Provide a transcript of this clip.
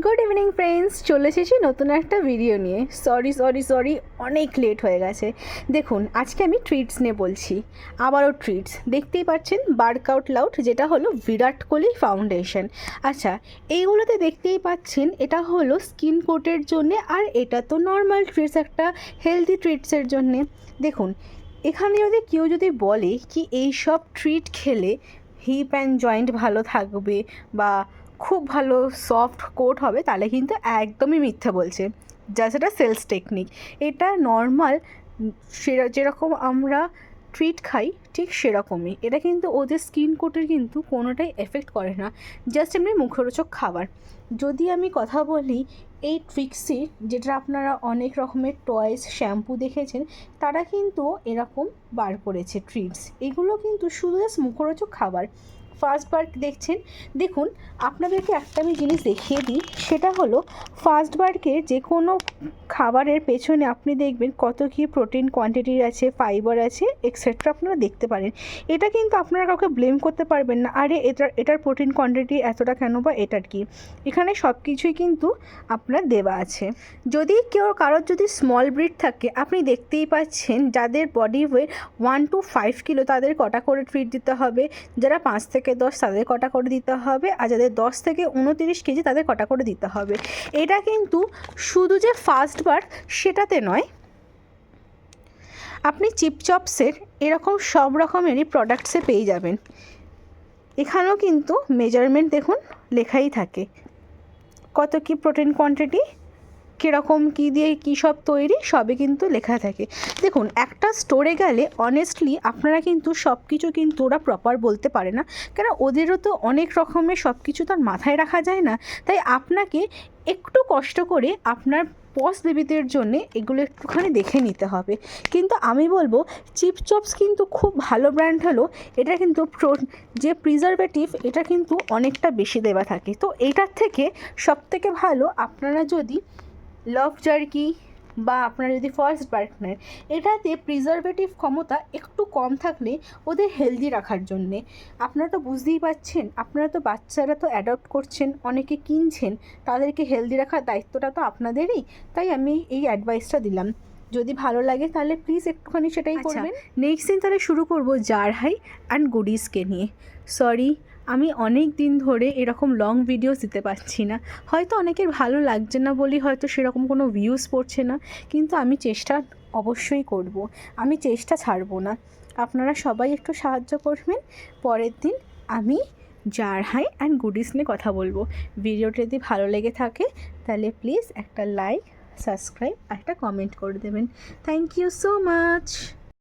Good evening friends, চলে এসেছি নতুন একটা ভিডিও নিয়ে। সরি অনেক লেট হয়ে গেছে। দেখুন, আজকে আমি ট্রিটস নিয়ে বলছি। আবারও ট্রিটস দেখতেই পাচ্ছেন, ওয়ার্কআউট লাউড, যেটা হলো বিরাট কোহলি ফাউন্ডেশন। আচ্ছা, এইগুলোতে দেখতেই পাচ্ছেন এটা হলো স্কিন কোটের জন্যে, আর এটা তো নর্মাল ট্রিটস, একটা হেলদি ট্রিটসের জন্যে। দেখুন, এখানে কেউ যদি বলে কি এই সব ট্রিট খেলে হিপ অ্যান্ড জয়েন্ট ভালো থাকবে বা খুব ভালো সফট কোট হবে, তাহলে কিন্তু একদমই মিথ্যে বলছে। জাস্ট এটা সেলস টেকনিক। এটা নর্মাল যেরকম আমরা ট্রিট খাই ঠিক সেরকমই। এটা কিন্তু ওদের স্কিন কোটের কিন্তু কোনোটাই এফেক্ট করে না, জাস্ট এমনি মুখরোচক খাবার। যদি আমি কথা বলি এই ট্রিক্সি, যেটা আপনারা অনেক রকমের টয়েস শ্যাম্পু দেখেছেন, তারা কিন্তু এরকম বার করেছে ট্রিটস। এগুলো কিন্তু শুধু জাস্ট মুখরোচক খাবার। ফার্স্ট বার দেখছেন, দেখুন আপনাদেরকে একটা আমি জিনিস দেখিয়ে দিই, সেটা হলো ফার্স্ট বারকে যে কোনো খাবারের পেছনে আপনি দেখবেন কত কী প্রোটিন কোয়ান্টিটির আছে, ফাইবার আছে, এক্সেট্রা আপনারা দেখতে পারেন। এটা কিন্তু আপনারা কাউকে ব্লেম করতে পারবেন না, আরে এটার প্রোটিন কোয়ান্টিটি এতটা কেন বা এটার কি। এখানে সব কিছুই কিন্তু আপনার দেওয়া আছে। যদি কারোর যদি স্মল ব্রিড থাকে, আপনি দেখতেই পাচ্ছেন যাদের বডি ওয়েট 1 to 5 কিলো তাদের কটা করে ট্রিট দিতে হবে, যারা 5 থেকে 10 তাদের কটা করে দিতে হবে, আর যাদের 10 থেকে 29 কেজি তাদের কটা করে দিতে হবে। এটা কিন্তু শুধু যে ফার্স্ট বার সেটাতে নয়, আপনি চিপচপসের এরকম সব রকমেরই প্রোডাক্টসে পেয়ে যাবেন। এখানেও কিন্তু মেজারমেন্ট দেখুন লেখাই থাকে, কত কি প্রোটিন কোয়ান্টিটি, কীরকম কী দিয়ে কী সব তৈরি, সবই কিন্তু লেখা থাকে। দেখুন, একটা স্টোরে গেলে অনেস্টলি আপনারা কিন্তু সব কিছু কিন্তু ওরা প্রপার বলতে পারে না, কেন ওদেরও তো অনেক রকমের সব কিছু তার মাথায় রাখা যায় না। তাই আপনাকে একটু কষ্ট করে আপনার পস বেবিদের জন্যে এগুলো একটুখানি দেখে নিতে হবে। কিন্তু আমি বলবো চিপচপস কিন্তু খুব ভালো ব্র্যান্ড হলো, এটা কিন্তু যে প্রিজারভেটিভ এটা কিন্তু অনেকটা বেশি দেওয়া থাকে। তো এটার থেকে সবথেকে ভালো আপনারা যদি লাভ জার্কি বা আপনারা যদি ফার্স্ট বার্ক নেন, এটাতে প্রিজারভেটিভ ক্ষমতা একটু কম থাকলে ওদের হেলদি রাখার জন্যে। আপনারা তো বুঝতেই পারছেন, আপনারা তো বাচ্চারা তো অ্যাডপ্ট করছেন, অনেকে কিনছেন, তাদেরকে হেলদি রাখার দায়িত্বটা তো আপনাদেরই। তাই আমি এই অ্যাডভাইসটা দিলাম। যদি ভালো লাগে তাহলে প্লিজ একটুখানি সেটাই করবেন। নেক্সট দিন তাহলে শুরু করব জার হাই অ্যান্ড গুডিসকে নিয়ে। সরি, আমি অনেক দিন ধরে এরকম লং ভিডিওস দিতে পারছি না, হয়তো অনেকের ভালো লাগছে না বলি হয়তো সেরকম কোনো ভিউজ পড়ছে না, কিন্তু আমি চেষ্টা অবশ্যই করব, আমি চেষ্টা ছাড়বো না। আপনারা সবাই একটু সাহায্য করবেন। পরের দিন আমি জার হাই অ্যান্ড গুডিস নিয়ে কথা বলবো। ভিডিওটা যদি ভালো লেগে থাকে তাহলে প্লিজ একটা লাইক, সাবস্ক্রাইব আর একটা কমেন্ট করে দেবেন। Thank you so much.